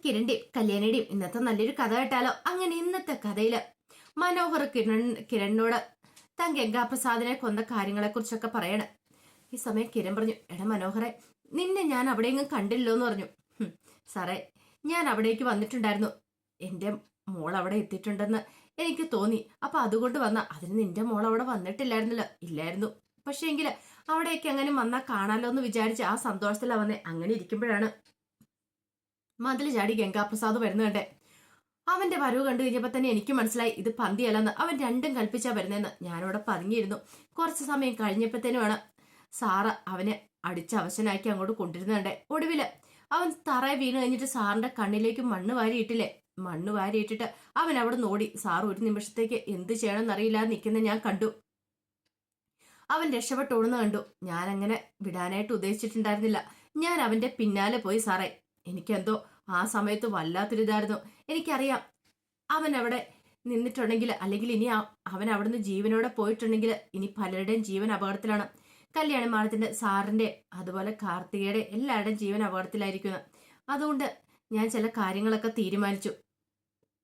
കിരണിന്റെയും കല്യാണിയുടെയും ഇന്നത്തെ നല്ലൊരു കഥ കേട്ടാലോ? അങ്ങനെ ഇന്നത്തെ കഥയില് മനോഹർ കിരണിനോട് താൻ ഗംഗാപ്രസാദിനെ കൊന്ന കാര്യങ്ങളെ കുറിച്ചൊക്കെ പറയണ്. ഈ സമയം കിരൺ പറഞ്ഞു, എടാ മനോഹറെ, നിന്നെ ഞാൻ അവിടെയെങ്കിലും കണ്ടില്ലോ എന്ന് പറഞ്ഞു. സാറേ, ഞാൻ അവിടേക്ക് വന്നിട്ടുണ്ടായിരുന്നു. എന്റെ മോൾ അവിടെ എത്തിയിട്ടുണ്ടെന്ന് എനിക്ക് തോന്നി. അപ്പൊ അതുകൊണ്ട് വന്ന. അതിന് നിന്റെ മോൾ അവിടെ വന്നിട്ടില്ലായിരുന്നല്ലോ? ഇല്ലായിരുന്നു. പക്ഷെ എങ്കില് അവിടേക്ക് അങ്ങനെ വന്നാ കാണാലോ എന്ന് വിചാരിച്ച് ആ സന്തോഷത്തിലാ വന്നേ. അങ്ങനെ ഇരിക്കുമ്പോഴാണ് മതിൽ ചാടി ഗംഗാപ്രസാദ് വരുന്നുണ്ട്. അവന്റെ വരവ് കണ്ടു കഴിഞ്ഞപ്പോ തന്നെ എനിക്ക് മനസ്സിലായി ഇത് പന്തിയല്ലെന്ന്. അവൻ രണ്ടും കൽപ്പിച്ചാ വരുന്നതെന്ന്. ഞാനവിടെ പതുങ്ങിയിരുന്നു. കുറച്ചു സമയം കഴിഞ്ഞപ്പോഴത്തേനുമാണ് സാറ് അവനെ അടിച്ച് അവശനാക്കി അങ്ങോട്ട് കൊണ്ടിരുന്നുണ്ട്. ഒടുവില് അവൻ തറയെ വീണ് കഴിഞ്ഞിട്ട് സാറിന്റെ കണ്ണിലേക്ക് മണ്ണ് വാരിയിട്ടില്ലേ, മണ്ണ് വാരിയിട്ടിട്ട് അവൻ അവിടെ നോടി. സാർ ഒരു നിമിഷത്തേക്ക് എന്ത് ചെയ്യണമെന്നറിയില്ലാതെ നിൽക്കുന്ന ഞാൻ കണ്ടു. അവൻ രക്ഷപ്പെട്ടോടുന്ന കണ്ടു. ഞാൻ അങ്ങനെ വിടാനായിട്ട് ഉദ്ദേശിച്ചിട്ടുണ്ടായിരുന്നില്ല. ഞാൻ അവന്റെ പിന്നാലെ പോയി. സാറേ, എനിക്കെന്തോ ആ സമയത്ത് വല്ലാത്തൊരിതായിരുന്നു. എനിക്കറിയാം അവൻ അവിടെ നിന്നിട്ടുണ്ടെങ്കിൽ, അല്ലെങ്കിൽ ഇനി അവൻ അവിടുന്ന് ജീവനോടെ പോയിട്ടുണ്ടെങ്കിൽ ഇനി പലരുടെയും ജീവൻ അപകടത്തിലാണ്. കല്യാണി മാഡത്തിന്റെ, സാറിന്റെ, അതുപോലെ കാർത്തികയുടെ എല്ലാവരുടെയും ജീവൻ അപകടത്തിലായിരിക്കുന്നു. അതുകൊണ്ട് ഞാൻ ചില കാര്യങ്ങളൊക്കെ തീരുമാനിച്ചു.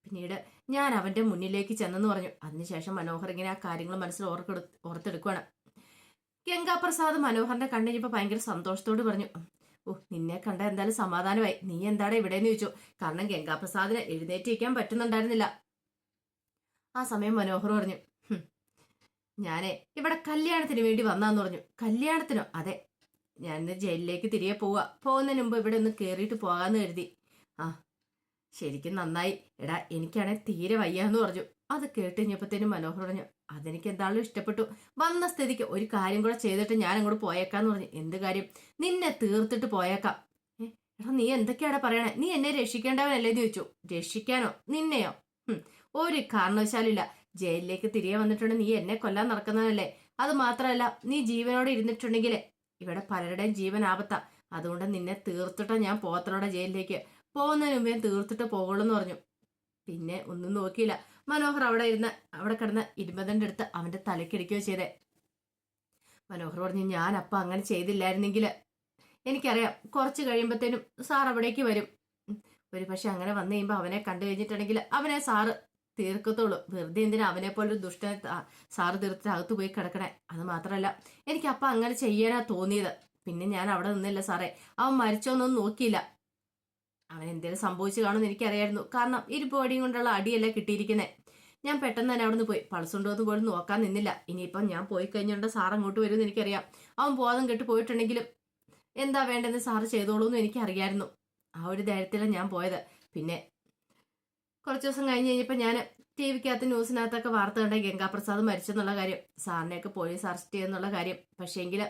പിന്നീട് ഞാൻ അവന്റെ മുന്നിലേക്ക് ചെന്നെന്ന് പറഞ്ഞു. അതിനുശേഷം മനോഹർ ഇങ്ങനെ ആ കാര്യങ്ങൾ മനസ്സിൽ ഓർത്തെടുക്കുകയാണ്. ഗംഗാപ്രസാദ് മനോഹറിന്റെ കണ്ടുകഴിഞ്ഞപ്പോ ഭയങ്കര സന്തോഷത്തോട് പറഞ്ഞു, ഓ, നിന്നെ കണ്ട എന്തായാലും സമാധാനമായി. നീ എന്താണ് ഇവിടെന്ന് ചോദിച്ചു. കാരണം ഗംഗാപ്രസാദിന് എഴുന്നേറ്റിരിക്കാൻ പറ്റുന്നുണ്ടായിരുന്നില്ല. ആ സമയം മനോഹർ പറഞ്ഞു, ഞാനേ ഇവിടെ കല്യാണത്തിന് വേണ്ടി വന്നാന്ന് പറഞ്ഞു. കല്യാണത്തിനോ? അതെ, ഞാൻ ഇന്ന് ജയിലിലേക്ക് തിരികെ പോകുന്നതിന് മുമ്പ് ഇവിടെ ഒന്ന് കേറിയിട്ട് പോകാന്ന് കരുതി. ആ, ശരിക്കും നന്നായി. എടാ, എനിക്കാണെ തീരെ വയ്യാന്ന് പറഞ്ഞു. അത് കേട്ട് കഴിഞ്ഞപ്പോഴത്തേനും മനോഹർ പറഞ്ഞു, അതെനിക്ക് എന്തായാലും ഇഷ്ടപ്പെട്ടു. വന്ന സ്ഥിതിക്ക് ഒരു കാര്യം കൂടെ ചെയ്തിട്ട് ഞാൻ അങ്ങോട്ട് പോയേക്കാന്ന് പറഞ്ഞു. എന്ത് കാര്യം? നിന്നെ തീർത്തിട്ട് പോയേക്കാം. എടാ, നീ എന്തൊക്കെയാടാ പറയണേ? നീ എന്നെ രക്ഷിക്കേണ്ടവനല്ലേന്ന് ചോദിച്ചു. രക്ഷിക്കാനോ? നിന്നെയോ? ഒരു കാരണവശാലില്ല. ജയിലിലേക്ക് തിരികെ വന്നിട്ടുണ്ട്. നീ എന്നെ കൊല്ലാൻ നടക്കുന്നവനല്ലേ? അത് മാത്രമല്ല, നീ ജീവനോടെ ഇരുന്നിട്ടുണ്ടെങ്കിൽ ഇവിടെ പലരുടെയും ജീവൻ ആപത്താ. അതുകൊണ്ട് നിന്നെ തീർത്തിട്ടാ ഞാൻ പോകത്തോടെ ജയിലിലേക്ക്. പോകുന്നതിന് മുമ്പേ തീർത്തിട്ട് പോകുള്ളൂ എന്ന് പറഞ്ഞു. പിന്നെ ഒന്നും നോക്കിയില്ല. മനോഹർ അവിടെ കിടന്ന് ഇരുമ്പതന്റെ അടുത്ത് അവന്റെ തലക്കിടിക്കുകയോ ചെയ്തേ. മനോഹർ പറഞ്ഞു, ഞാൻ അപ്പം അങ്ങനെ ചെയ്തില്ലായിരുന്നെങ്കിൽ എനിക്കറിയാം കുറച്ച് കഴിയുമ്പോഴത്തേനും സാർ അവിടേക്ക് വരും. ഒരു പക്ഷെ അങ്ങനെ വന്നു കഴിയുമ്പോൾ അവനെ കണ്ടു കഴിഞ്ഞിട്ടുണ്ടെങ്കിൽ അവനെ സാറ് തീർക്കത്തുള്ളൂ. വെറുതെ എന്തിനാ അവനെ പോലൊരു ദുഷ്ടനെ സാറ് തീർത്തിട്ട് അകത്ത് പോയി കിടക്കണേ? അത് മാത്രമല്ല, എനിക്ക് അപ്പം അങ്ങനെ ചെയ്യാനാ തോന്നിയത്. പിന്നെ ഞാൻ അവിടെ നിന്നില്ല സാറേ. അവൻ മരിച്ചോന്നൊന്നും നോക്കിയില്ല. അവൻ എന്തെങ്കിലും സംഭവിച്ചു കാണുമെന്ന് എനിക്കറിയായിരുന്നു. കാരണം ഇരുമ്പ് വടിയും കൊണ്ടുള്ള അടിയല്ല കിട്ടിയിരിക്കുന്നത്. ഞാൻ പെട്ടെന്ന് തന്നെ അവിടെ നിന്ന് പോയി. പൾസുണ്ടോ എന്ന് പോലും നോക്കാൻ നിന്നില്ല. ഇനിയിപ്പം ഞാൻ പോയി കഴിഞ്ഞുകൊണ്ട് സാർ അങ്ങോട്ട് വരുമെന്ന് എനിക്കറിയാം. അവൻ ബോധം കെട്ട് പോയിട്ടുണ്ടെങ്കിലും എന്താ വേണ്ടെന്ന് സാറ് ചെയ്തോളൂ എന്ന് എനിക്കറിയായിരുന്നു. ആ ഒരു ധൈര്യത്തിലാണ് ഞാൻ പോയത്. പിന്നെ കുറച്ച് ദിവസം കഴിഞ്ഞ് കഴിഞ്ഞപ്പോൾ ഞാൻ ടി വിക്കകത്ത് ന്യൂസിനകത്തൊക്കെ വാർത്ത കണ്ട ഗംഗാപ്രസാദ് മരിച്ചെന്നുള്ള കാര്യം, സാറിനെയൊക്കെ പോലീസ് അറസ്റ്റ് ചെയ്യുന്നുള്ള കാര്യം. പക്ഷേങ്കിൽ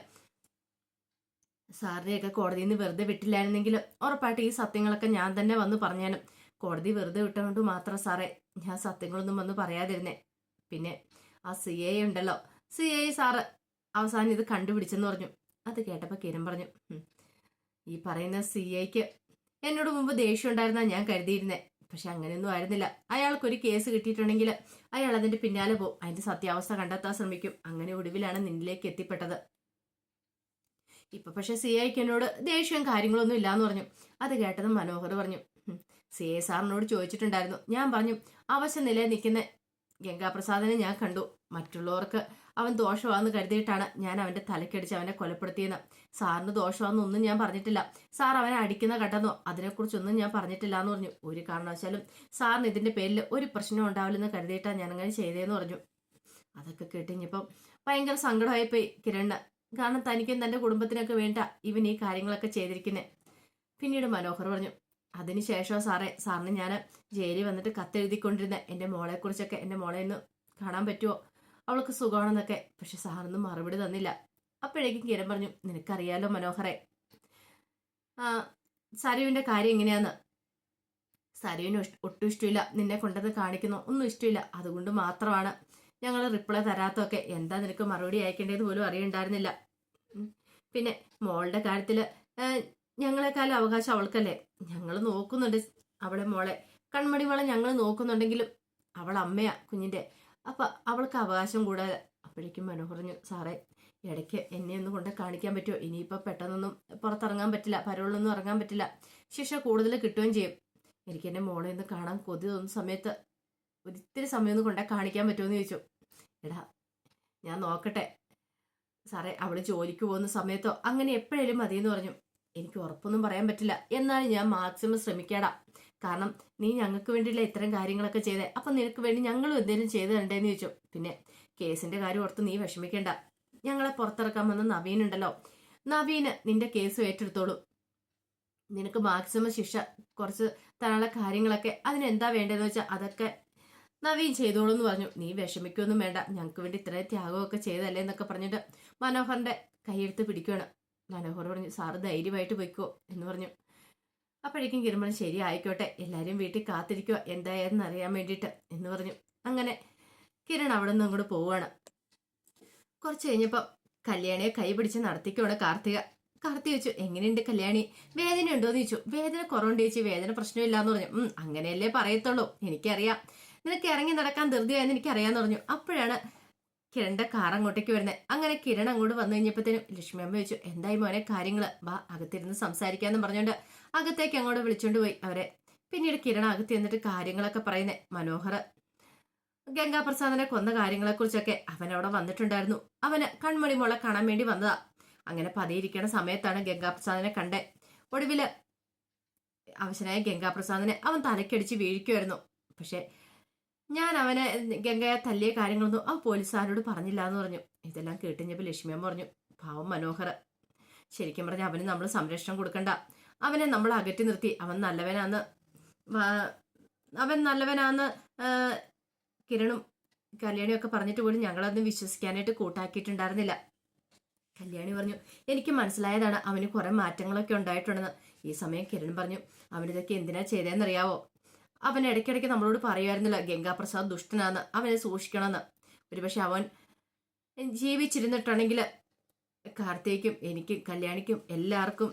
സാറിനെയൊക്കെ കോടതിയിൽ നിന്ന് വെറുതെ വിട്ടില്ലായിരുന്നെങ്കിൽ ഉറപ്പായിട്ട് ഈ സത്യങ്ങളൊക്കെ ഞാൻ തന്നെ വന്ന് പറഞ്ഞാലും. കോടതി വെറുതെ വിട്ടുകൊണ്ട് മാത്രം സാറേ ഞാൻ സത്യങ്ങളൊന്നും വന്ന് പറയാതിരുന്നേ. പിന്നെ ആ CI ഉണ്ടല്ലോ, CI സാറ് അവസാനം ഇത് കണ്ടുപിടിച്ചെന്ന് പറഞ്ഞു. അത് കേട്ടപ്പോൾ കിരൺ പറഞ്ഞു, ഈ പറയുന്ന CIക്ക് എന്നോട് മുമ്പ് ദേഷ്യം ഉണ്ടായിരുന്നാ ഞാൻ കരുതിയിരുന്നേ. പക്ഷെ അങ്ങനെയൊന്നും ആയിരുന്നില്ല. അയാൾക്കൊരു കേസ് കിട്ടിയിട്ടുണ്ടെങ്കിൽ അയാൾ അതിന്റെ പിന്നാലെ പോകും, അതിന്റെ സത്യാവസ്ഥ കണ്ടെത്താൻ ശ്രമിക്കും. അങ്ങനെ ഒടുവിലാണ് നിന്നിലേക്ക് എത്തിപ്പെട്ടത്. ഇപ്പൊ പക്ഷെ CIക്ക് എന്നോട് ദേഷ്യവും കാര്യങ്ങളൊന്നും ഇല്ലാന്ന് പറഞ്ഞു. അത് കേട്ടത് മനോഹർ പറഞ്ഞു, CI സാറിനോട് ചോദിച്ചിട്ടുണ്ടായിരുന്നു. ഞാൻ പറഞ്ഞു, അവശ നിലയിൽ നിൽക്കുന്ന ഗംഗാപ്രസാദിനെ ഞാൻ കണ്ടു. മറ്റുള്ളവർക്ക് അവൻ ദോഷമാണെന്ന് കരുതിയിട്ടാണ് ഞാൻ അവന്റെ തലക്കടിച്ച് അവനെ കൊലപ്പെടുത്തിയെന്ന്. സാറിന് ദോഷമാണെന്നൊന്നും ഞാൻ പറഞ്ഞിട്ടില്ല. സാർ അവനെ അടിക്കുന്ന കണ്ടെന്നോ അതിനെക്കുറിച്ചൊന്നും ഞാൻ പറഞ്ഞിട്ടില്ല എന്ന് പറഞ്ഞു. ഒരു കാരണവശാലും സാറിന് ഇതിന്റെ പേരിൽ ഒരു പ്രശ്നം ഉണ്ടാവില്ലെന്ന് കരുതിയിട്ടാണ് ഞാൻ അങ്ങനെ ചെയ്തതെന്ന് പറഞ്ഞു. അതൊക്കെ കേട്ടിഞ്ഞപ്പം ഭയങ്കര സങ്കടമായിപ്പോയി കിരണ്. കാരണം തനിക്കും തന്റെ കുടുംബത്തിനൊക്കെ വേണ്ട ഇവൻ ഈ കാര്യങ്ങളൊക്കെ ചെയ്തിരിക്കുന്നേ. പിന്നീട് മനോഹർ പറഞ്ഞു, അതിനുശേഷം സാറിന് ഞാൻ ജയിലിൽ വന്നിട്ട് കത്തെഴുതിക്കൊണ്ടിരുന്ന എൻ്റെ മോളെക്കുറിച്ചൊക്കെ, എൻ്റെ മോളെ ഒന്ന് കാണാൻ പറ്റുമോ, അവൾക്ക് സുഖമാണെന്നൊക്കെ. പക്ഷെ സാറൊന്നും മറുപടി തന്നില്ല. അപ്പോഴേക്കും കിരൺ പറഞ്ഞു, നിനക്കറിയാലോ മനോഹറെ, സരുവിന്റെ കാര്യം എങ്ങനെയാന്ന്. സരുവിന് ഒട്ടും ഇഷ്ടമില്ല. നിന്നെ കൊണ്ടത് കാണിക്കുന്നു ഒന്നും ഇഷ്ടമില്ല. അതുകൊണ്ട് മാത്രമാണ് ഞങ്ങൾ റിപ്ലൈ തരാത്തൊക്കെ. എന്താ നിനക്ക് മറുപടി അയക്കേണ്ടത് പോലും അറിയണ്ടായിരുന്നില്ല. പിന്നെ മോളുടെ കാര്യത്തില് ഞങ്ങളെക്കാളും അവകാശം അവൾക്കല്ലേ. ഞങ്ങൾ നോക്കുന്നുണ്ട് അവളെ, മോളെ കൺമണി മോളെ ഞങ്ങൾ നോക്കുന്നുണ്ടെങ്കിലും അവൾ അമ്മയാ കുഞ്ഞിന്റെ. അപ്പൊ അവൾക്ക് അവകാശം കൂടാതെ. അപ്പോഴേക്കും മനോഹർ പറഞ്ഞു, സാറേ ഇടയ്ക്ക് എന്നെ ഒന്ന് കൊണ്ട് കാണിക്കാൻ പറ്റുമോ? ഇനിയിപ്പോൾ പെട്ടെന്നൊന്നും പുറത്തിറങ്ങാൻ പറ്റില്ല, പരോളിലൊന്നും ഇറങ്ങാൻ പറ്റില്ല. ശിക്ഷ കൂടുതൽ കിട്ടുകയും ചെയ്യും. എനിക്ക് എൻ്റെ മോളെ ഒന്ന് കാണാൻ കൊതി തോന്നുന്ന സമയത്ത് ഒരിത്തിരി സമയം ഒന്ന് കൊണ്ടേ കാണിക്കാൻ പറ്റുമെന്ന് ചോദിച്ചു. എടാ ഞാൻ നോക്കട്ടെ സാറേ, അവള് ജോലിക്ക് പോകുന്ന സമയത്തോ അങ്ങനെ എപ്പോഴേലും മതിയെന്ന് പറഞ്ഞു. എനിക്ക് ഉറപ്പൊന്നും പറയാൻ പറ്റില്ല, എന്നാലും ഞാൻ മാക്സിമം ശ്രമിക്കാടാ. കാരണം നീ ഞങ്ങൾക്ക് വേണ്ടിയില്ല ഇത്തരം കാര്യങ്ങളൊക്കെ ചെയ്തേ, അപ്പൊ നിനക്ക് വേണ്ടി ഞങ്ങളും എന്തെങ്കിലും ചെയ്തു തരണ്ടേന്ന് ചോദിച്ചു. പിന്നെ കേസിന്റെ കാര്യം ഓർത്ത് നീ വിഷമിക്കേണ്ട, ഞങ്ങളെ പുറത്തിറക്കാൻ വന്ന നവീൻ ഉണ്ടല്ലോ, നവീന് നിന്റെ കേസ് ഏറ്റെടുത്തോളൂ. നിനക്ക് മാക്സിമം ശിക്ഷ കുറച്ച് തരാനുള്ള കാര്യങ്ങളൊക്കെ അതിനെന്താ വേണ്ടതെന്ന് വെച്ചാൽ അതൊക്കെ നവീൻ ചെയ്തോളൂ എന്ന് പറഞ്ഞു. നീ വിഷമിക്കൊന്നും വേണ്ട, ഞങ്ങൾക്ക് വേണ്ടി ഇത്രയും ത്യാഗമൊക്കെ ചെയ്തല്ലേ എന്നൊക്കെ പറഞ്ഞിട്ട് മനോഹറിന്റെ കൈയെടുത്ത് പിടിക്കുകയാണ്. മനോഹർ പറഞ്ഞു, സാറ് ധൈര്യമായിട്ട് പോയിക്കോ എന്ന് പറഞ്ഞു. അപ്പോഴേക്കും കിരൺ പറഞ്ഞു, ശരി ആയിക്കോട്ടെ, എല്ലാവരും വീട്ടിൽ കാത്തിരിക്കുക എന്തായെന്ന് അറിയാൻ വേണ്ടിയിട്ട് എന്ന് പറഞ്ഞു. അങ്ങനെ കിരൺ അവിടെ നിന്ന് അങ്ങോട്ട് പോവുകയാണ്. കുറച്ച് കഴിഞ്ഞപ്പോൾ കല്യാണിയെ കൈ പിടിച്ച് നടത്തിക്കുവാണ് കാർത്തിക. കാർത്തിക ചോദിച്ചു, എങ്ങനെയുണ്ട് കല്യാണി, വേദന ഉണ്ടോന്ന് ചോദിച്ചു. വേദന കുറവുണ്ട് ചേച്ചി, വേദന പ്രശ്നമില്ലാന്ന് പറഞ്ഞു. അങ്ങനെയല്ലേ പറയത്തുള്ളൂ, എനിക്കറിയാം, നിനക്ക് ഇറങ്ങി നടക്കാൻ ധൃതിയായെന്ന് എനിക്കറിയാന്ന് പറഞ്ഞു. അപ്പോഴാണ് കിരണിന്റെ കാർ അങ്ങോട്ടേക്ക് വരുന്നത്. അങ്ങനെ കിരൺ അങ്ങോട്ട് വന്നു കഴിഞ്ഞപ്പോഴത്തേനും ലക്ഷ്മി അമ്മ ചോദിച്ചു, എന്തായി മോനെ കാര്യങ്ങള്, വാ അകത്തിരുന്ന് സംസാരിക്കാന്ന് പറഞ്ഞോണ്ട് അകത്തേക്ക് അങ്ങോട്ട് വിളിച്ചോണ്ട് പോയി അവരെ. പിന്നീട് കിരൺ അകത്ത് എന്നിട്ട് കാര്യങ്ങളൊക്കെ പറയുന്നേ. മനോഹർ ഗംഗാപ്രസാദിനെ കൊന്ന കാര്യങ്ങളെ കുറിച്ചൊക്കെ അവനവിടെ വന്നിട്ടുണ്ടായിരുന്നു. അവന് കൺമണി മോളെ കാണാൻ വേണ്ടി വന്നതാ. അങ്ങനെ പതിയിരിക്കുന്ന സമയത്താണ് ഗംഗാപ്രസാദിനെ കണ്ടേ. ഒടുവില് അവശനായ ഗംഗാപ്രസാദിനെ അവൻ തലക്കടിച്ച് വീഴിക്കുമായിരുന്നു. പക്ഷെ ഞാൻ അവനെ ഗംഗയെ തല്ലിയ കാര്യങ്ങളൊന്നും അവൻ പോലീസുകാരോട് പറഞ്ഞില്ല എന്ന് പറഞ്ഞു. ഇതെല്ലാം കേട്ടുകഴിഞ്ഞപ്പോൾ ലക്ഷ്മിയമ്മ പറഞ്ഞു, പാവം മനോഹർ, ശരിക്കും പറഞ്ഞാൽ അവന് നമ്മൾ സംരക്ഷണം കൊടുക്കണ്ട, അവനെ നമ്മൾ അകറ്റി നിർത്തി. അവൻ നല്ലവനാന്ന് കിരണും കല്യാണിയും ഒക്കെ പറഞ്ഞിട്ട് പോലും ഞങ്ങളതൊന്നും വിശ്വസിക്കാനായിട്ട് കൂട്ടാക്കിയിട്ടുണ്ടായിരുന്നില്ല. കല്യാണി പറഞ്ഞു, എനിക്ക് മനസ്സിലായതാണ് അവന് കുറെ മാറ്റങ്ങളൊക്കെ ഉണ്ടായിട്ടുണ്ടെന്ന്. ഈ സമയം കിരൺ പറഞ്ഞു, അവനിതൊക്കെ എന്തിനാ ചെയ്തതെന്നറിയാവോ, അവൻ ഇടയ്ക്കിടയ്ക്ക് നമ്മളോട് പറയുമായിരുന്നില്ല ഗംഗാപ്രസാദ് ദുഷ്ടനാന്ന്, അവനെ സൂക്ഷിക്കണമെന്ന്. ഒരുപക്ഷെ അവൻ ജീവിച്ചിരുന്നിട്ടുണ്ടെങ്കിൽ കാർത്തികയ്ക്കും എനിക്കും കല്യാണിക്കും എല്ലാവർക്കും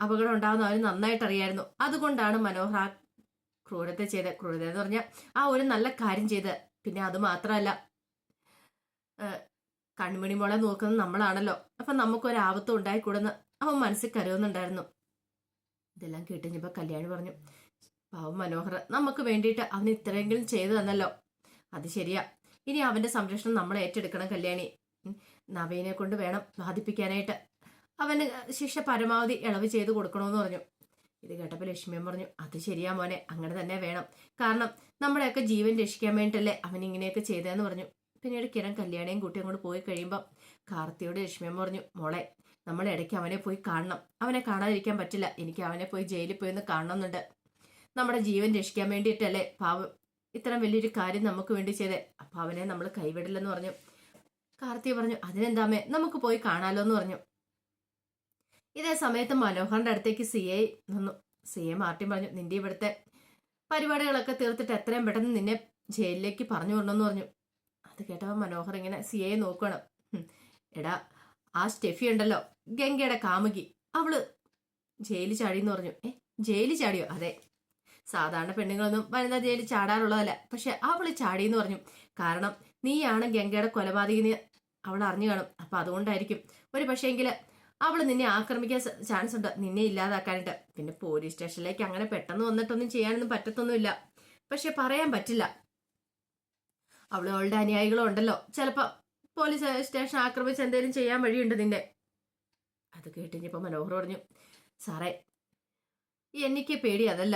അപകടം ഉണ്ടാകുന്ന അവന് നന്നായിട്ട് അറിയായിരുന്നു. അതുകൊണ്ടാണ് മനോഹർ ആ ക്രൂരത എന്ന് പറഞ്ഞാൽ ആ ഒരു നല്ല കാര്യം ചെയ്ത്. പിന്നെ അത് മാത്രമല്ല, കൺമണി മോളെ നോക്കുന്നത് നമ്മളാണല്ലോ, അപ്പൊ നമുക്കൊരാപത്തും ഉണ്ടായിക്കൂടെന്ന് അവൻ മനസ്സിൽ കരുതുന്നുണ്ടായിരുന്നു. ഇതെല്ലാം കേട്ടുകഴിഞ്ഞപ്പോൾ കല്യാണി പറഞ്ഞു, പാവം മനോഹർ, നമുക്ക് വേണ്ടിയിട്ട് അവൻ ഇത്രയെങ്കിലും ചെയ്തു തന്നല്ലോ, അത് ശരിയാ, ഇനി അവന്റെ സംരക്ഷണം നമ്മൾ ഏറ്റെടുക്കണം കല്യാണി. നവീനെ കൊണ്ട് വേണം ബാധിപ്പിക്കാനായിട്ട്, അവന് ശിക്ഷ പരമാവധി ഇളവ് ചെയ്ത് കൊടുക്കണമെന്ന് പറഞ്ഞു. ഇത് കേട്ടപ്പോൾ ലക്ഷ്മിയൻ പറഞ്ഞു, അത് ശരിയാ മോനെ, അങ്ങനെ തന്നെ വേണം, കാരണം നമ്മുടെയൊക്കെ ജീവൻ രക്ഷിക്കാൻ വേണ്ടിയിട്ടല്ലേ അവൻ ഇങ്ങനെയൊക്കെ ചെയ്തതെന്ന് പറഞ്ഞു. പിന്നീട് കിരൺ കല്യാണിയും കൂട്ടി അങ്ങോട്ട് പോയി കഴിയുമ്പോൾ കാർത്തിയോട് ലക്ഷ്മിയൻ പറഞ്ഞു, മോളെ നമ്മൾ ഇടയ്ക്ക് അവനെ പോയി കാണണം, അവനെ കാണാതിരിക്കാൻ പറ്റില്ല, എനിക്ക് അവനെ പോയി ജയിലിൽ പോയി ഒന്ന് കാണണമെന്നുണ്ട്, നമ്മുടെ ജീവൻ രക്ഷിക്കാൻ വേണ്ടിയിട്ടല്ലേ പാവം ഇത്രയും വലിയൊരു കാര്യം നമുക്ക് വേണ്ടി ചെയ്തേ, അപ്പൊ അവനെ നമ്മൾ കൈവിടില്ലെന്ന് പറഞ്ഞു. കാർത്തിക പറഞ്ഞു, അതിനെന്താമേ, നമുക്ക് പോയി കാണാലോ എന്ന് പറഞ്ഞു. ഇതേ സമയത്ത് മനോഹറിന്റെ അടുത്തേക്ക് CI നിന്നു. CI മാർട്ടിൻ പറഞ്ഞു, നിന്റെ ഇവിടുത്തെ പരിപാടികളൊക്കെ തീർത്തിട്ട് എത്രയും പെട്ടെന്ന് നിന്നെ ജയിലിലേക്ക് പറഞ്ഞു വിടണമെന്ന് പറഞ്ഞു. അത് കേട്ടപ്പോൾ മനോഹർ ഇങ്ങനെ CI നോക്കണം. എടാ, ആ സ്റ്റെഫി ഉണ്ടല്ലോ, ഗംഗയുടെ കാമുകി, അവള് ജയിലിൽ ചാടിയെന്ന് പറഞ്ഞു. ജയിലിൽ ചാടിയോ? അതെ, സാധാരണ പെണ്ണുങ്ങളൊന്നും വനിതാ ജയിലിൽ ചാടാറുള്ളതല്ല, പക്ഷെ അവള് ചാടിയെന്ന് പറഞ്ഞു. കാരണം നീയാണ് ഗംഗയുടെ കൊലപാതകിന് അവൾ അറിഞ്ഞു കാണും, അപ്പൊ അതുകൊണ്ടായിരിക്കും. ഒരു പക്ഷേങ്കില് അവള് നിന്നെ ആക്രമിക്കാൻ ചാൻസ് ഉണ്ട്, നിന്നെ ഇല്ലാതാക്കാനായിട്ട്. പിന്നെ പോലീസ് സ്റ്റേഷനിലേക്ക് അങ്ങനെ പെട്ടെന്ന് വന്നിട്ടൊന്നും ചെയ്യാനൊന്നും പറ്റത്തൊന്നുമില്ല, പക്ഷെ പറയാൻ പറ്റില്ല, അവളുടെ അനുയായികളും ഉണ്ടല്ലോ, ചിലപ്പോ പോലീസ് സ്റ്റേഷൻ ആക്രമിച്ച് എന്തെങ്കിലും ചെയ്യാൻ വഴിയുണ്ട് നിന്റെ. അത് കേട്ടിഞ്ഞപ്പോ മനോഹർ പറഞ്ഞു, സാറേ എനിക്ക് പേടി അതല്ല,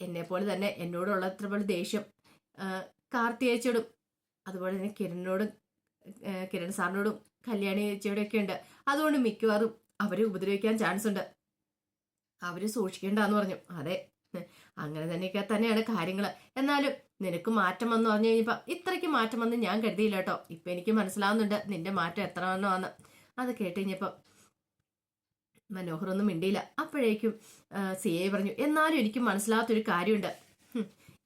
എന്നെ പോലെ തന്നെ എന്നോടുള്ള അത്ര പോലെ ദേഷ്യം കാർത്തികേച്ചിയോടും അതുപോലെ തന്നെ കിരൺ സാറിനോടും കല്യാണി ചേച്ചിയോടും ഒക്കെ ഉണ്ട്. അതുകൊണ്ട് മിക്കവാറും അവരെ ഉപദ്രവിക്കാൻ ചാൻസ് ഉണ്ട്, അവര് സൂക്ഷിക്കേണ്ടെന്ന് പറഞ്ഞു. അതെ, അങ്ങനെ തന്നെയാണ് കാര്യങ്ങൾ. എന്നാലും നിനക്ക് മാറ്റം വന്നു പറഞ്ഞു കഴിഞ്ഞപ്പോ ഇത്രയ്ക്ക് മാറ്റം വന്ന് ഞാൻ കരുതിയില്ല കേട്ടോ. ഇപ്പൊ എനിക്ക് മനസ്സിലാവുന്നുണ്ട് നിന്റെ മാറ്റം എത്ര വന്നോ. അത് കേട്ടുകഴിഞ്ഞപ്പോ മനോഹർ ഒന്നും മിണ്ടിയില്ല. അപ്പോഴേക്കും CI പറഞ്ഞു, എന്നാലും എനിക്ക് മനസ്സിലാത്തൊരു കാര്യമുണ്ട്,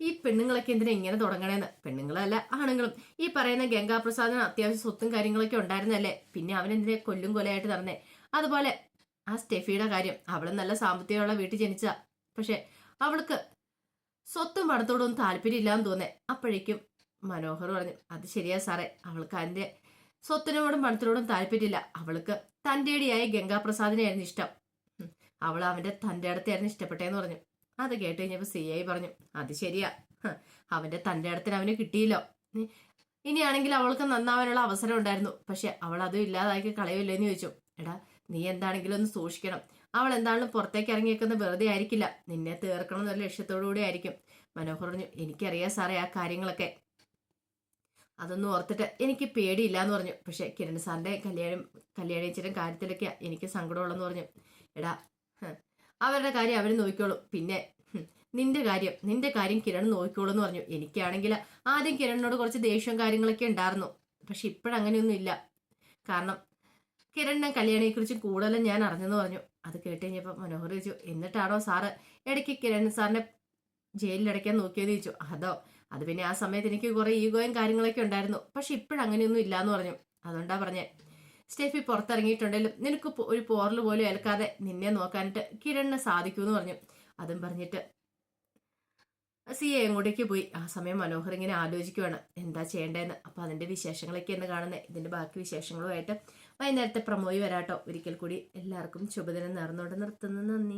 ഈ പെണ്ണുങ്ങളൊക്കെ എന്തിനാ ഇങ്ങനെ തുടങ്ങണേന്ന്. പെണ്ണുങ്ങളല്ല ആണുങ്ങളും. ഈ പറയുന്ന ഗംഗാപ്രസാദിന് അത്യാവശ്യം സ്വത്തും കാര്യങ്ങളൊക്കെ ഉണ്ടായിരുന്നല്ലേ, പിന്നെ അവനെന്തിനെ കൊല്ലും കൊലയായിട്ട് നടന്നേ. അതുപോലെ ആ സ്റ്റെഫിയുടെ കാര്യം, അവള് നല്ല സാമ്പത്തികമുള്ള വീട്ടിൽ ജനിച്ച, പക്ഷെ അവൾക്ക് സ്വത്തും പണത്തോടൊന്നും താല്പര്യം ഇല്ലാന്ന് തോന്നേ. അപ്പോഴേക്കും മനോഹർ പറഞ്ഞു, അത് ശരിയാ സാറേ, അവൾക്ക് അതിന്റെ സ്വത്തിനോടും പണത്തിനോടും താല്പര്യമില്ല, അവൾക്ക് തൻ്റെടിയായ ഗംഗാപ്രസാദിനെയായിരുന്നു ഇഷ്ടം, അവൾ അവന്റെ തൻ്റെ അടുത്തായിരുന്നു ഇഷ്ടപ്പെട്ടേന്ന് പറഞ്ഞു. അത് കേട്ട് കഴിഞ്ഞപ്പോൾ സി ഐ പറഞ്ഞു, അത് ശരിയാ, അവന്റെ തൻ്റെ അടുത്തിന് അവന് കിട്ടിയില്ലോ. ഇനിയാണെങ്കിൽ അവൾക്ക് നന്നാവാനുള്ള അവസരം ഉണ്ടായിരുന്നു, പക്ഷെ അവൾ അതും ഇല്ലാതാക്കി കളയുമല്ലോ എന്ന് ചോദിച്ചു. എടാ, നീ എന്താണെങ്കിലും ഒന്ന് സൂക്ഷിക്കണം. അവൾ എന്താണെങ്കിലും പുറത്തേക്ക് ഇറങ്ങിയേക്കുന്നത് വെറുതെ ആയിരിക്കില്ല, നിന്നെ തീർക്കണം എന്നൊരു ലക്ഷ്യത്തോടു കൂടി ആയിരിക്കും. മനോഹർ പറഞ്ഞു, എനിക്കറിയാം സാറേ ആ കാര്യങ്ങളൊക്കെ, അതൊന്നും ഓർത്തിട്ട് എനിക്ക് പേടിയില്ല എന്ന് പറഞ്ഞു. പക്ഷെ കിരൺ സാറിന്റെ കല്യാണിച്ചിട്ടും കാര്യത്തിലൊക്കെ എനിക്ക് സങ്കടമുള്ളെന്ന് പറഞ്ഞു. എടാ, അവരുടെ കാര്യം അവർ നോക്കിക്കോളും, പിന്നെ നിന്റെ കാര്യം കിരൺ നോക്കിക്കോളൂ എന്ന് പറഞ്ഞു. എനിക്കാണെങ്കിൽ ആദ്യം കിരണിനോട് കുറച്ച് ദേഷ്യവും കാര്യങ്ങളൊക്കെ ഉണ്ടായിരുന്നു, പക്ഷെ ഇപ്പോഴങ്ങനെയൊന്നും ഇല്ല. കാരണം കിരണിനെ കല്യാണിയെക്കുറിച്ച് കൂടുതലും ഞാൻ അറിഞ്ഞെന്ന് പറഞ്ഞു. അത് കേട്ട് കഴിഞ്ഞപ്പോൾ മനോഹർ ചോദിച്ചു, എന്നിട്ടാണോ സാറ് ഇടയ്ക്ക് കിരൺ സാറിനെ ജയിലിലടയ്ക്കാൻ നോക്കിയെന്ന് ചോദിച്ചു. അത് പിന്നെ ആ സമയത്ത് എനിക്ക് കുറെ ഈഗോയും കാര്യങ്ങളൊക്കെ ഉണ്ടായിരുന്നു, പക്ഷെ ഇപ്പോഴങ്ങനെയൊന്നും ഇല്ലാന്ന് പറഞ്ഞു. അതുകൊണ്ടാ പറഞ്ഞേ, സ്റ്റെഫി പുറത്തിറങ്ങിയിട്ടുണ്ടെങ്കിലും നിനക്ക് ഒരു പോറൽ പോലും ഏൽക്കാതെ നിന്നെ നോക്കാനായിട്ട് കിരണിന് സാധിക്കുമെന്ന് പറഞ്ഞു. അതും പറഞ്ഞിട്ട് സി എ എങ്ങോട്ടേക്ക് പോയി. ആ സമയം മനോഹർ ഇങ്ങനെ ആലോചിക്കുവാണ് എന്താ ചെയ്യേണ്ടതെന്ന്. അപ്പൊ അതിന്റെ വിശേഷങ്ങളൊക്കെ എന്ന് കാണുന്നത്. ഇതിന്റെ ബാക്കി വിശേഷങ്ങളുമായിട്ട് വൈകുന്നേരത്തെ പ്രമോയി വരാട്ടോ. ഒരിക്കൽ കൂടി എല്ലാവർക്കും ശുഭദിനം നേർന്നുകൊണ്ട് നിർത്തുന്നു. നന്ദി.